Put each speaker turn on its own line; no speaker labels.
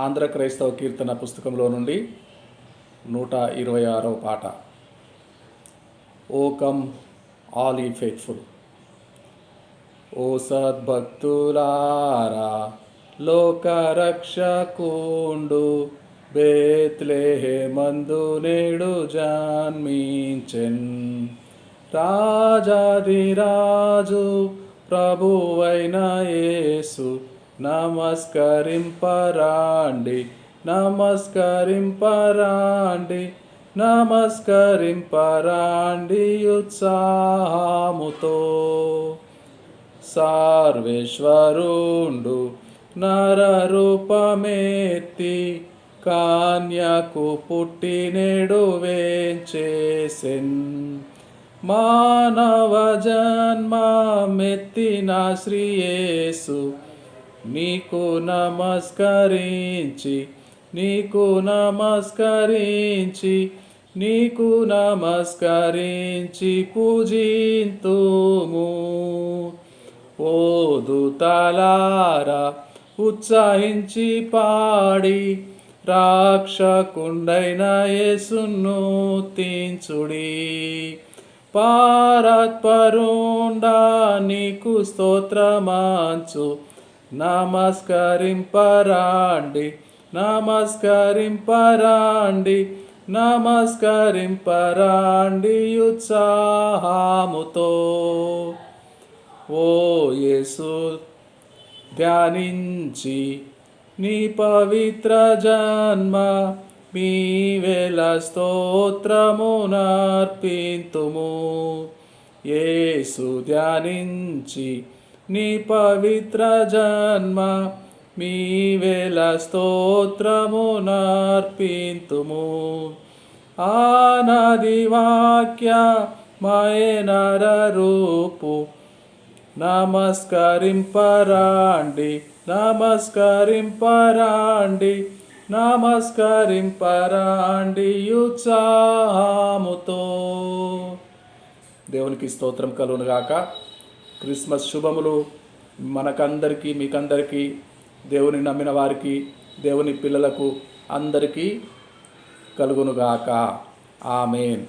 ఆంధ్ర క్రైస్తవ కీర్తన పుస్తకంలో నుండి 126వ పాట. ఓ కమ్ ఆల్ ఈ ఫెయిత్ఫుల్. ఓ సద్భక్తులారా, లోకరక్షకుండు బేత్లెహేమందు నేడు జన్మించెన్. రాజాధిరాజు ప్రభువైన యేసు నమస్కరింపరాండి, నమస్కరింపరాండి, నమస్కరింపరాండి ఉత్సాహముతో. సర్వేశ్వరుండు నరరూపమెత్తి కన్యకు పుట్టి నేడు వేంచేసెన్. మానవ జన్మమెత్తిన శ్రీయేసు నీకు నమస్కరించి, నీకు నమస్కరించి, నీకు నమస్కరించి పూజింతుము. ఓ దూతలారా, ఉత్సహించి పాడి రక్షకుండైన యేసును స్తుతించుడి. పరాత్పరుండా నీకు స్తోత్రమంచు నమస్కరింపరాండి, నమస్కరింపరాండి, నమస్కరింపరాండి ఉత్సాహముతో. ఓ యేసు ధ్యానించి నీ పవిత్ర జన్మ మీవేళ స్తోత్రమునర్పింతుము. యేసు ధ్యానించి నీ పవిత్ర జన్మ మీవేళ స్తోత్రమునర్పింతుము. ఆనాది వాక్య మయనర రూపు నమస్కరింపరాండి, నమస్కరింపరాండి, నమస్కరింపరాండి ఉత్సాహముతో. దేవునికి స్తోత్రం కలుగునుగాక. క్రిస్మస్ శుభములు మనకందరికీ, మీకందరికీ, దేవుని నమ్మిన వారికి, దేవుని పిల్లలకు అందరికీ కలుగునుగాక. ఆమేన్.